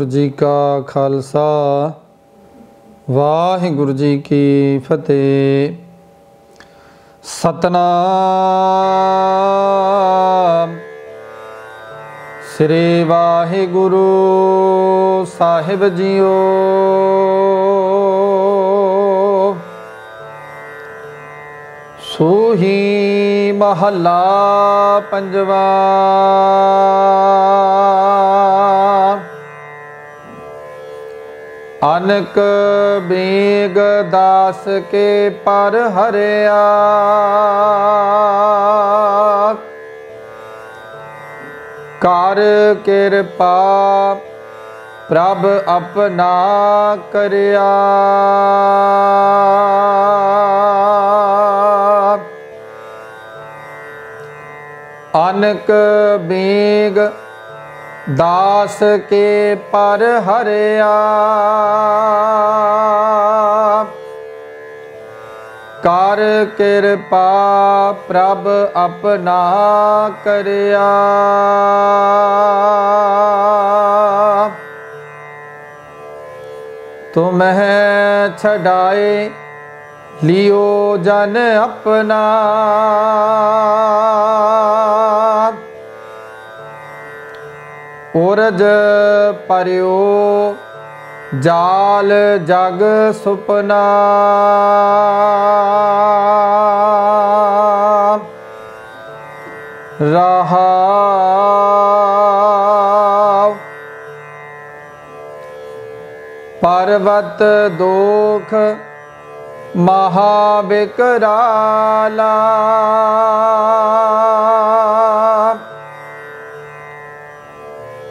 वाहिगुरु जी का खालसा वाहिगुरु जी की फतेह। सतनाम श्री वाहिगुरु साहिब जीओ। सूही महला पंजवा। अनक बेग दास के पर हरिया। कर कृपा प्रभ अपना करिया। अनक बेग दास के पर हरिया। कर कृपा प्रभ अपना करिया। तुम्हें छड़ाए लियो जन अपना। उरज परियो जाल जग सुपना। रहाव पर्वत दोख महाविकराला।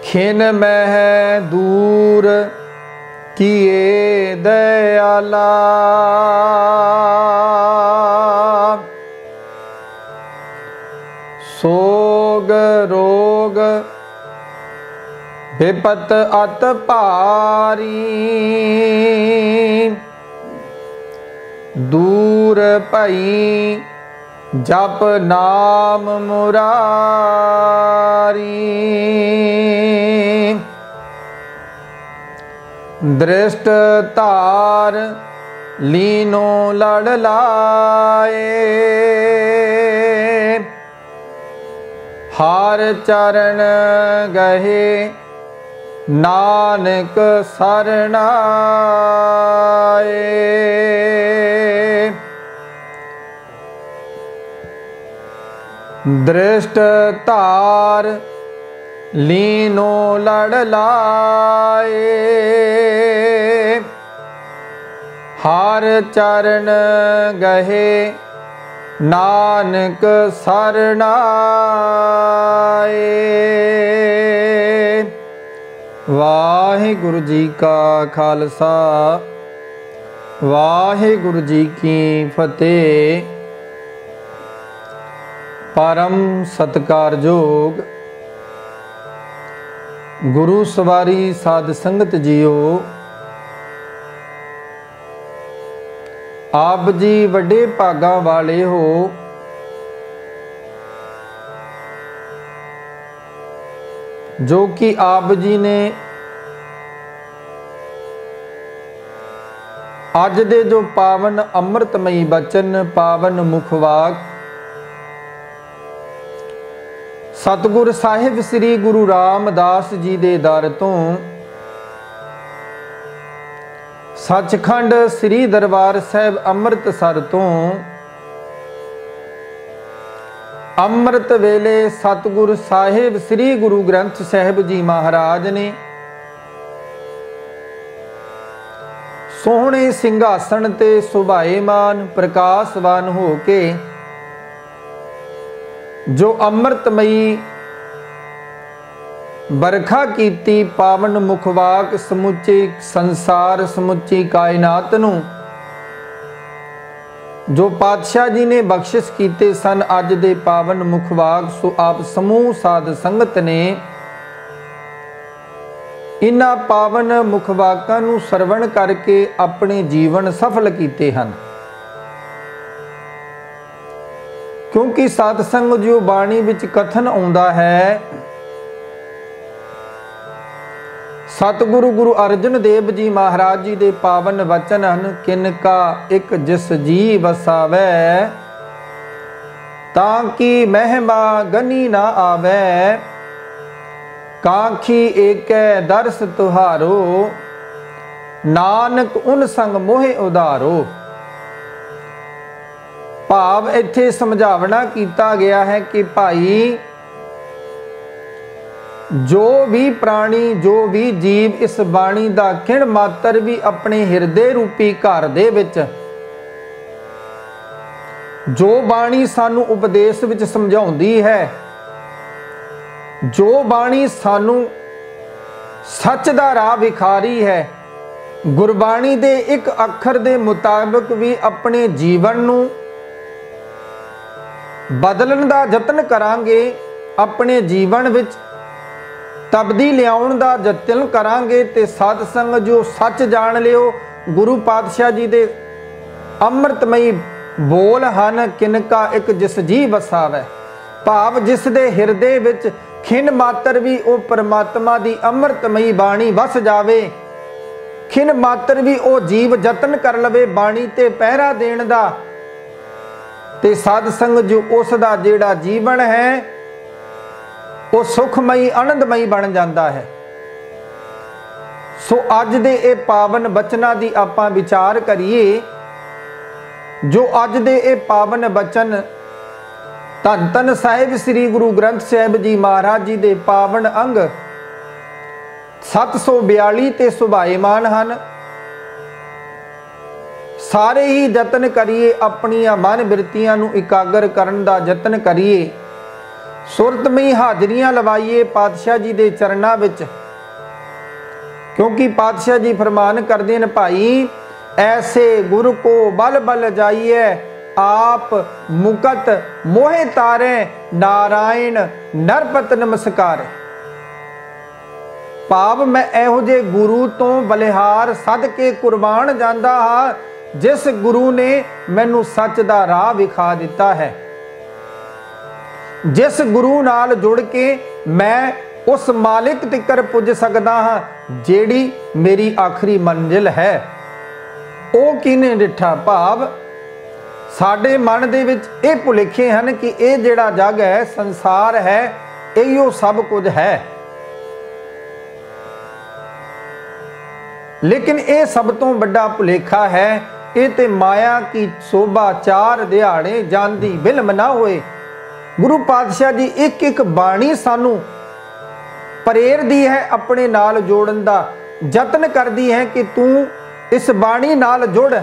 खिन मह दूर किए दयाला। सोग रोग विपत अत भारी। दूर भई जप नाम मुरारी। दृष्ट तार लीनो लड़ लाए। हार चरण गहे नानक सरनाए। दृष्ट तार लीनो लड़ लाए। हार चरण गहे नानक सरनाए। वाहिगुरु जी का खालसा वाहिगुरु जी की फतेह। परम सत्कारयोग गुरु सवारी साध संगत जीओ। आप जी वड्डे भागा वाले हो। जो कि आप जी ने अज दे जो पावन अमृतमयी बचन पावन मुखवाक सतगुर साहिब श्री गुरु रामदास जी दे दर तो सचखंड श्री दरबार साहिब अमृतसर तो अमृत वेले सतगुर साहिब श्री गुरु ग्रंथ साहिब जी महाराज ने सोहणे सिंघासन ते सुभाएमान प्रकाशवान हो के जो अमृतमयी बरखा कीती पावन मुखवाक समुचे संसार समुची कायनात नूं जो पातशाह जी ने बख्शिश कीते सन अज दे पावन मुखवाक सो आप समूह साध संगत ने इन्हां पावन मुखवाकां नूं सरवण करके अपने जीवन सफल कीते हन। क्योंकि सतसंग जो बाणी विच कथन आउंदा है सतगुरु गुरु अर्जन देव जी महाराज जी दे पावन वचन हन। किनका एक जिस जी वसावै, ताकि महिमा गनी ना आवे। काखी एकै दर्श तुहारो, नानक उन संग मोहे उधारो। भाव इत्थे समझावना कीता गया है कि भाई जो भी प्राणी, जो भी जीव इस बाणी दा खिण मात्र भी अपने हिरदे रूपी घर दे विच जो बाणी सानू उपदेश विच समझाउंदी है, जो बाणी सानू सच दा राह विखारी है, गुरबाणी दे एक अखर दे मुताबिक भी अपने जीवन नू बदलण दा यतन करांगे, अपने जीवन विच तब्दीली लियाउण दा यतन करांगे ते साध संग जो सच जान लियो। गुरु पातशाह जी दे अमृतमयी बोल हन, किनका एक जिस जी वसावै। भाव जिस दे हिरदे विच खिन मात्र भी ओ परमात्मा दी अमृतमयी बाणी वस जावे, खिन मात्र भी ओ जीव यतन कर लवे बाणी ते पहरा देण दा, ते साध संग जो उस दा जेड़ा जीवन है वो सुखमई आनंदमई बन जाता है। सो अज दे ए पावन बचना दी आपां विचार करिए। जो अज दे ए पावन बचन धन धन साहिब श्री गुरु ग्रंथ साहिब जी महाराज जी दे पावन अंग 742 ते सुभाएमान हन। सारे ही यतन करिए, अपनियां मन बिरतियां नू इकागर करन दा यतन करिए। सुरतमई हाजरियां लवाइए पातशाह जी दे चरनां विच, क्योंकि पातशाह जी फरमान करदे न, भाई ऐसे गुरु को बल बल जाइए, आप मुकत मोहे तारे, नारायण नरपत नमस्कार। भाव मैं एहो जे गुरु तो बलिहार सद के कुर्बान जांदा हां, जिस गुरु ने मैनू सच दा राह विखा दिता है, जिस गुरु नाल जुड़ के मैं उस मालिक तिकर पुज सकदा हां जेड़ी मेरी आखिरी मंजिल है। ओ किने डिठा। भाव साडे मन दे विच ये भुलेखे हन कि ये जेड़ा जग है, संसार है, इहो सब कुछ है, लेकिन ये सब तो बड़ा भुलेखा है। ये ते माया की शोभा चार दिहाड़े जांदी बिलम ना होए। गुरु पातशाह जी एक एक बाणी सानू प्रेरदी है, अपने नाल जोड़न दा यतन करदी है कि तू इस बाणी नाल जुड़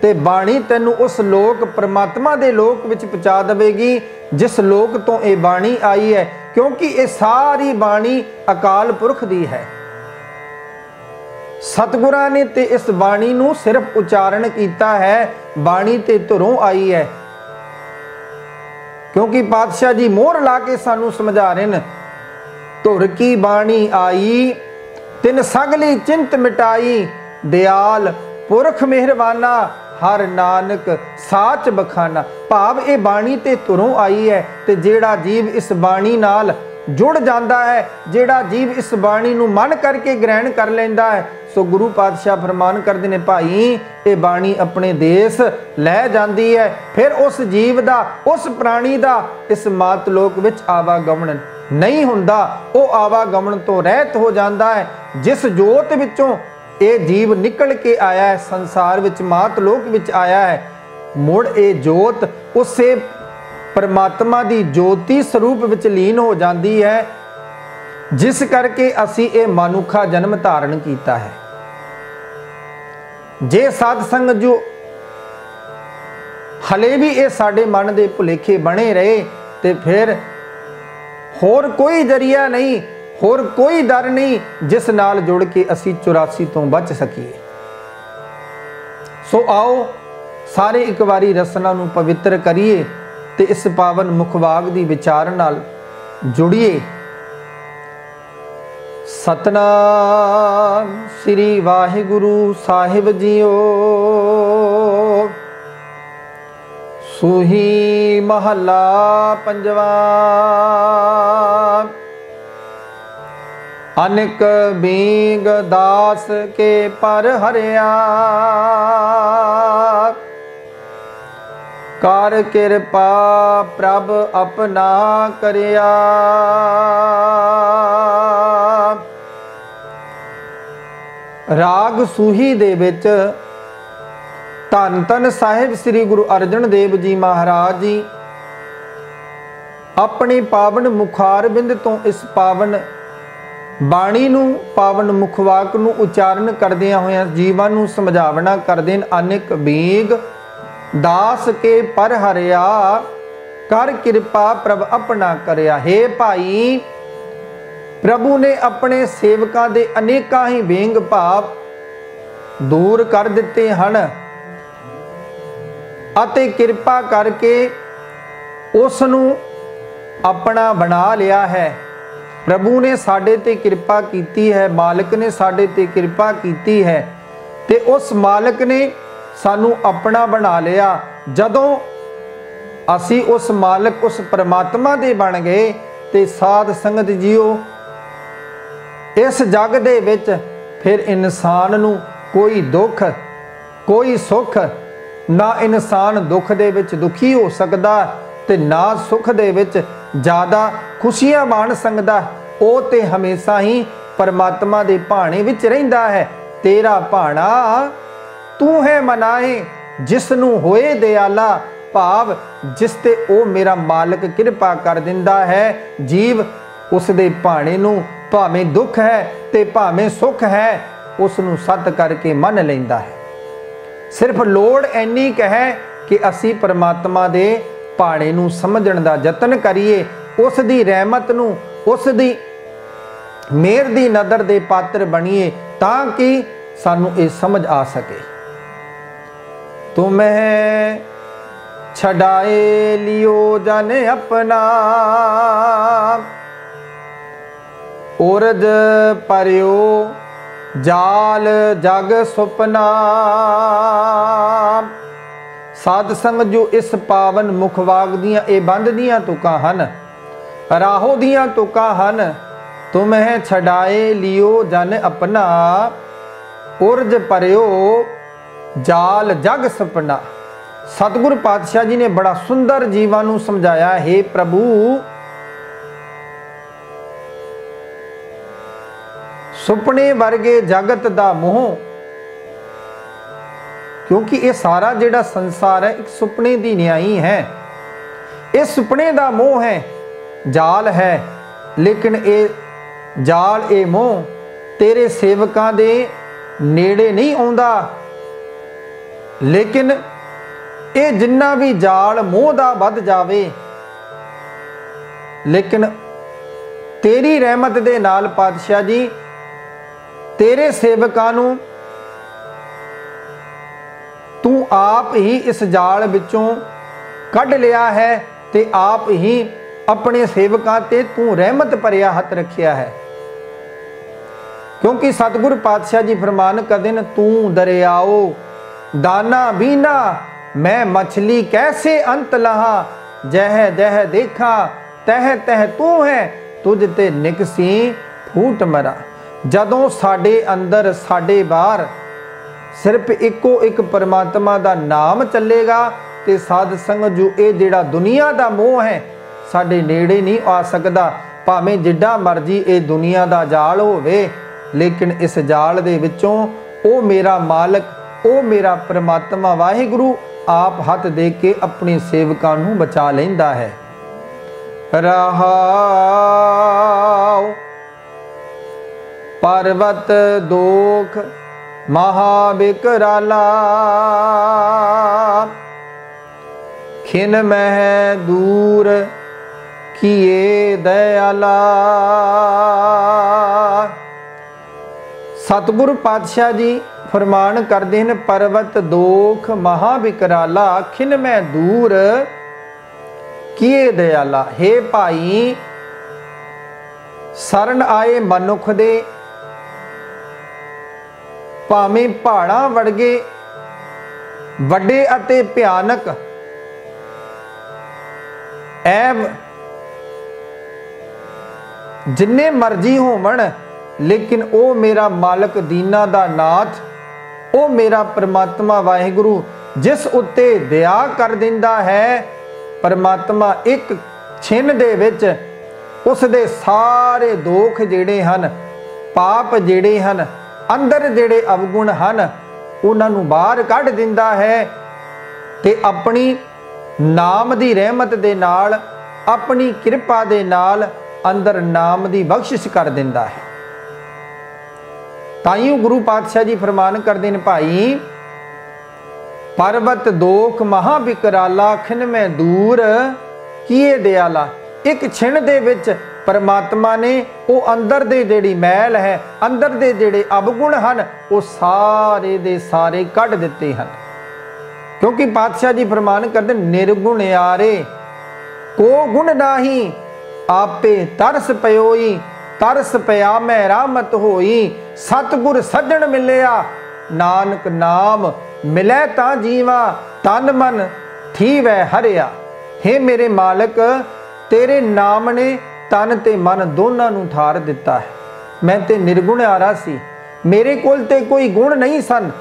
ते बाणी तैनू उस लोक परमात्मा दे लोक विच पहुंचा देवेगी जिस लोक तो ये बाणी आई है, क्योंकि ये सारी बाणी अकाल पुरख दी है। सतगुरां ने ते इस बाणी नू सिर्फ उच्चारण कीता है, बाणी ते धुरों आई है। क्योंकि पातशाह जी मोहर ला के सानू समझा रहे हैं, धुर की बाणी आई तिन सगली चिंत मिटाई, दयाल पुरख मेहरबाना, हर नानक साच बखाना। भाव ये बाणी ते धुरों आई है, ते जेड़ा जीव इस बाणी नाल जुड़ जाता है, जेड़ा जीव इस बाणी नू मन करके ग्रहण कर लेंदा है, सो गुरु पातशाह फरमान करते हैं, भाई ये बाणी अपने देश लै जाती है। फिर उस जीव दा, उस प्राणी दा इस मात लोक विच आवागमन नहीं हुंदा, वो आवागमन तो रहत हो जाता है। जिस जोत विचों ये जीव निकल के आया है, संसार विच मात लोक विच आया है, मुड़ ये जोत उसे परमात्मा दी ज्योति स्वरूप विच लीन हो जाती है, जिस करके असी ये मनुखा जन्म धारण किया है। जे साध संग जो हले भी ये साडे मन दे भुलेखे बने रहे, ते फिर होर कोई जरिया नहीं, होर कोई दर नहीं जिस नाल जुड़ के असी 84 तो बच सकीए। सो आओ सारे एक बारी रसना नू पवित्र करिए ते इस पावन मुखवाग दी विचार नाल जुड़िए। सतनाम श्री वाहिगुरु साहिब जीओ। सूही महला 5वां। अनिक बीग दास के पर हरिया, कर कृपा प्रभ अपना करिया। राग सूही दे विच धन धन साहिब श्री गुरु अर्जन देव जी महाराज जी अपने पावन मुखार बिंद तो इस पावन बाणी नूं पावन मुखवाक नूं उचारण करदियां होइयां जीवां नूं समझावना करदे न। अनेक बीग दास के पर हरिया, कर कृपा प्रभ अपना करिया। हे भाई, प्रभु ने अपने सेवकां दे अनेकां ही बेंग भाव दूर कर दिते हन अते कृपा करके उस नूं अपना बना लिया है। प्रभु ने साडे ते कृपा कीती है, मालिक ने साडे ते कृपा कीती है ते उस मालिक ने सानू अपना बना लिया। जदों असी उस मालिक उस परमात्मा दे बन गए ते साध संगत जीओ इस जग दे विच फिर इंसान नू कोई दुख कोई सुख ना, इंसान दुख दे विच दुखी हो सकदा ते ना सुख दे विच ज़्यादा खुशियां माण सकदा। ओ ते हमेशा ही परमात्मा दे भाणे विच रहिंदा है। तेरा भाणा तू है मनाए, जिसनू होए दयाला, भाव जिस ते ओ मेरा मालिक कृपा कर दिंदा है। जीव उस दे भाणे नू भावें दुख है ते भावें सुख है उस नू सत करके मन लैंदा है। सिर्फ लोड़ इन्नी क है कि असी परमात्मा दे भाणे नू समझण दा यतन करिए, उस दी रहमत नू उस दी मेहर दी नदर दे पात्र बणीए ताकि सानू ये समझ आ सके। तुम्हें छड़ाए लियो जाने अपना, उरज परियो जाल जग सुपना। साध संग जो इस पावन मुखवाग दियां ए बंद दियां तुकां हन, राहो दियां तुकां हन। तुम्हें छड़ाए लियो जन अपना, उरज परियो जाल जग सपना। सतगुरु पातशाह जी ने बड़ा सुंदर जीवां नूं समझाया। हे प्रभु, सुपने वर्गे जगत दा मोह, क्योंकि ये सारा जिहड़ा संसार है एक सुपने दी न्याई है। इस सुपने दा मोह है, जाल है, लेकिन ये जाल ए मोह तेरे सेवकां दे नेड़े नहीं आउंदा। लेकिन ये जिन्ना भी जाल मोह दा वध जावे, लेकिन तेरी रहमत दे नाल पातशाह जी तेरे सेवकां नूं तू आप ही इस जाल विचों कढ लिया है ते आप ही अपने सेवकां ते तू रहमत भरिया हथ रखिया है। क्योंकि सतगुरु पातशाह जी फरमान करदे न, तू दरियाओ दाना बीना, मैं मछली कैसे अंत लहा। जह जह देखा तह तह तू है, तुझ ते निकसी फूट मरा। जदों साडे अंदर साडे बाहर सिर्फ इको एक परमात्मा दा नाम चलेगा ते साध संगत जो ये जिहड़ा दुनिया दा मोह है साडे नेड़े नहीं आ सकदा। भावें जिड्डा मर्जी ये दुनिया दा जाल होवे, लेकिन इस जाल दे विचों ओ मेरा मालक ओ मेरा परमात्मा वाहिगुरु आप हाथ दे के अपने सेवकां नूं बचा लैंदा है। रहाओ पर्वत दोख महाविकराला, खिन मह दूर किए दयाला। सतगुरु पातशाह जी फरमान करते हैं, पर्वत दोख महाविकराला, खिन में दूर किए दयाला। हे भाई, शरण आए मनुख दे भावें पहाड़ां वर्गे वड्डे अते भयानक ऐब जिन्ने मर्जी होवण, लेकिन ओ मेरा मालक दीना दा नाथ, ओ मेरा परमात्मा वाहिगुरु जिस उत्ते दया कर दिंदा है, परमात्मा एक छिन दे विच उस दे सारे दोख जिहड़े हन, पाप जिहड़े हन, अंदर जिहड़े अवगुण हन, उन्हां नूं बाहर कढ दिंदा है ते अपनी नाम दी रहमत दे नाल, अपनी किरपा दे नाल अंदर नाम दी बख्शिश कर दिंदा है। ताईं गुरु पातशाह जी फरमान करदे ने, भाई पर्वत दोख महा विकराला, खिन में दूर किए दयाला। एक छिण दे विच परमात्मा ने वो अंदर दे जिहड़ी मैल है, अंदर दे जिहड़े अवगुण हन, वो सारे दे सारे कढ दिते हन। क्योंकि पातशाह जी फरमान करदे, निर्गुण यारे को गुण नाही, आपे तरस पयोई, तरस पया मैं रहमत होई। सतगुर सज्जण मिलिया, नानक नाम मिलै तां जीवा, तन मन थी वै हरिया। हे मेरे मालक, तेरे नाम ने तन ते मन दोनों नूं थार दिता है। मैं ते निर्गुणियारा सी, मेरे कोल ते कोई गुण नहीं सन,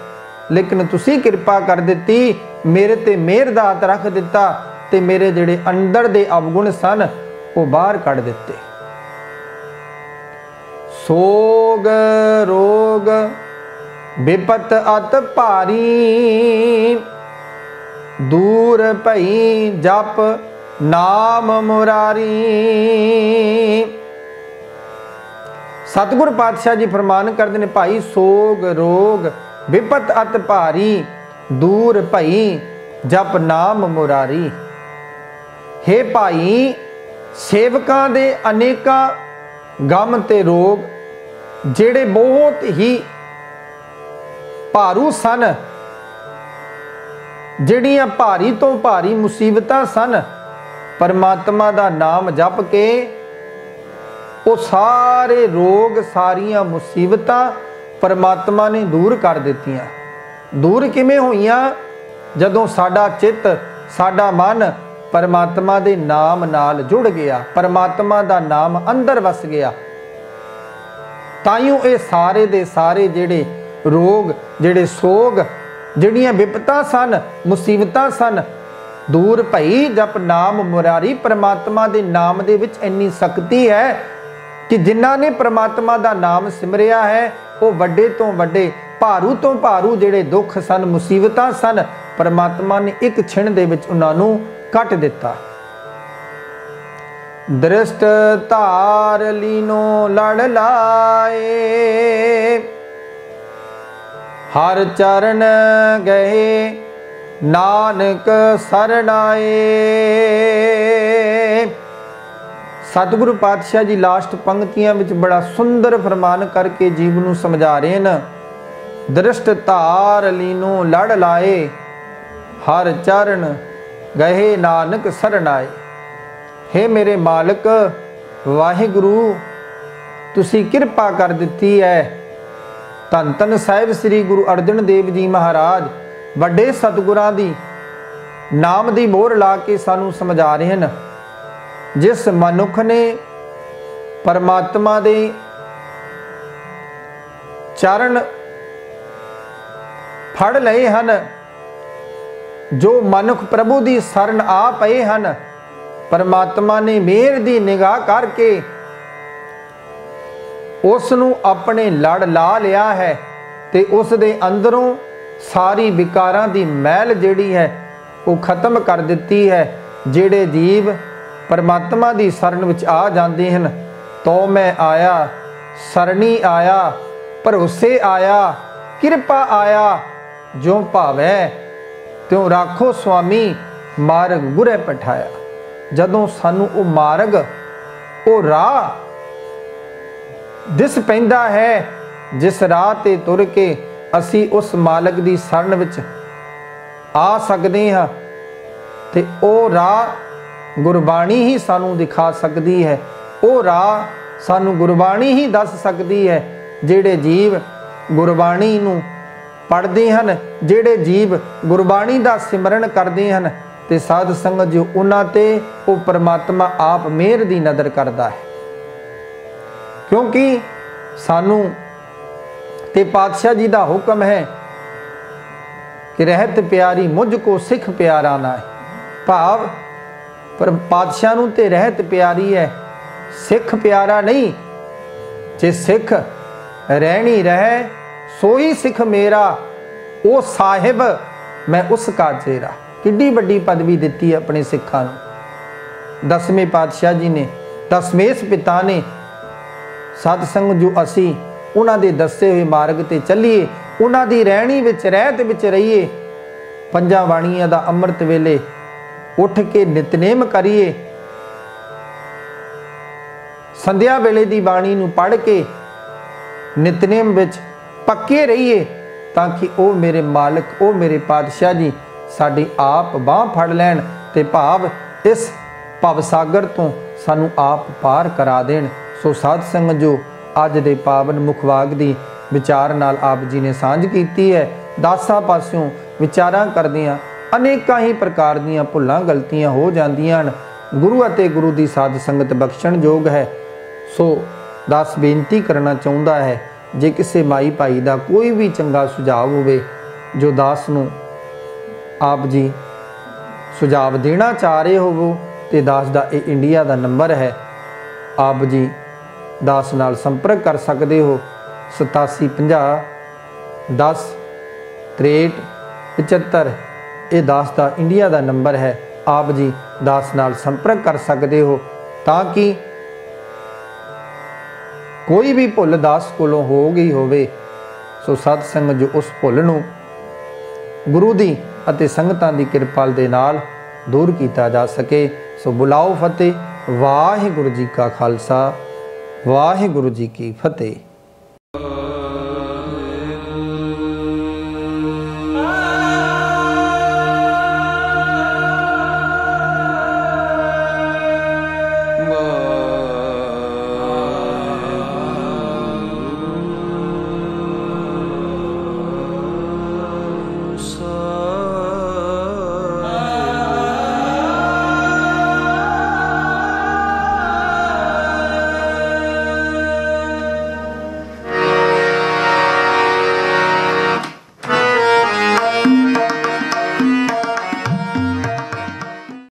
लेकिन तुसी कृपा कर दिती, मेरे ते मेहर दा हत्थ रख दिता ते मेरे जिहड़े अंदर दे अवगुण सन वो बाहर कढ दिते। सोग रोग विपत अत भारी, दूर भई जप नाम मुरारी। सतगुर पातशाह जी फरमान करते हैं, भाई सोग रोग विपत अत भारी, दूर भई जप नाम मुरारी। हे भाई, सेवकां दे अनेका गम ते रोग जेड़े बहुत ही भारू सन, जिहड़ियां भारी तो भारी मुसीबतां सन, परमात्मा दा नाम जप के वो सारे रोग सारियां मुसीबतां परमात्मा ने दूर कर दित्तियां। दूर किवें होईयां? जदों साडा चित्त साडा मन परमात्मा दे नाम नाल जुड़ गया, परमात्मा दा नाम अंदर वस गया, ताइयों ये सारे दे सारे जिहड़े रोग, जिहड़े सोग, जिहड़ियां विपतां सन, मुसीबतां सन, दूर भई जप नाम मुरारी। परमात्मा दे नाम दे विच इन्नी शक्ति है कि जिन्हां ने परमात्मा दा नाम सिमरिया है, वो वड्डे तो वड्डे, भारू तो भारू जिहड़े दुख सन, मुसीबतां सन, परमात्मा ने एक छिण दे विच उन्हां नूं कट दिता। दृष्ट धार लीनो लड़ लाए, हर चरण गए नानक सरनाए। सतगुरु पातशाह जी लास्ट पंक्तियां विच बड़ा सुंदर फरमान करके जीव नूं समझा रहे हैं। दृष्ट धार लीनो लड़ लाए, हर चरण गए नानक सरनाए। हे मेरे मालक वाहिगुरु, तुसी कृपा कर दिती है। धन धन साहिब श्री गुरु अर्जन देव जी महाराज वड्डे सतगुरां दी नाम दी मोहर ला के सानू समझा रहे हैं। जिस मनुख ने परमात्मा दे चरण फड़ लए हन, जो मनुख प्रभु दी शरण आ पए हन, परमात्मा ने मेहर दी निगाह करके उस नूं अपने लड़ ला लिया है ते उस दे अंदरों सारी विकारां दी मैल जिहड़ी है वो खत्म कर दिती है। जिहड़े जीव परमात्मा दी शरण विच आ जांदे हन, तो मैं आया, सरणी आया, भरोसे आया, किरपा आया, जो भावै त्यों राखो स्वामी, मार्ग गुरे पठाया। जदों सानू वो मार्ग, वो राह दिस पैंदा है, जिस राह ते तुर के असी उस मालक दी शरण विच आ सकदे हां, ते ओ राह गुरबाणी ही सानू दिखा सकदी है। वो राह सानू गुरबाणी ही दस सकदी है। जिहड़े जीव गुरबाणी नूं पढ़दे हन, जिहड़े जीव गुरबाणी दा सिमरन करदे हन, ते साध संगत जो उन्हां ते वो परमात्मा आप मेहर दी नज़र करदा है। क्योंकि सानू ते पातशाह जी दा हुक्म है कि रहत प्यारी मुझको सिख प्यारा ना है। भाव पर पातशाह नूं ते रहत प्यारी है, सिख प्यारा नहीं। जे सिख रहनी रहे सोई सिख मेरा, ओ साहिब मैं उसका चेहरा। किड्डी वड्डी पदवी दिती है अपने सिखां नूं। 10वें पातशाह जी ने, दसमेश पिता ने सतसंग जो असी उन्हां दे दसे हुए मार्ग ते चलीए, उन्हां दी रहनी विच रहत विच रहीए, पंजां बाणियां दा अमृत वेले उठ के नितनेम करिए, संध्या वेले दी बाणी नूं पढ़ के नितनेम विच पक्के रहीए, ताकि ओ मेरे मालिक, ओ मेरे पातशाह जी साडी आप बांह फड़ लैण ते भाव इस भवसागर तो सानू आप पार करा देण। सो साध संगत जो अज दे पावन मुखवाग दी विचार नाल आप जी ने सांझ कीती है। दासा पास्यों विचारां करदियां अनेकां ही प्रकार दीयां भुल्लां गलतियां हो जांदियां हन। गुरु अते गुरु दी साध संगत बख्शण योग है। सो दास बेनती करना चाहुंदा है, जे किसी माई भाई दा कोई भी चंगा सुझाव होवे जो दास नूं आप जी सुझाव देना चाह रहे होवो, ते दास दा ये इंडिया दा नंबर है। आप जी दास नाल संपर्क कर सकते हो। 8750 10 63 75 ये दास दा इंडिया दा नंबर है। आप जी दास नाल संपर्क कर सकते हो, ताकि कोई भी भुल दास कोलों हो गई होवे, सो सतसंग जो उस भुल नूं गुरु दी अते संगतां दी किरपा दे नाल दूर किया जा सके। सो बुलाओ फतेह। वाहिगुरु जी का खालसा, वाहिगुरु जी की फतेह।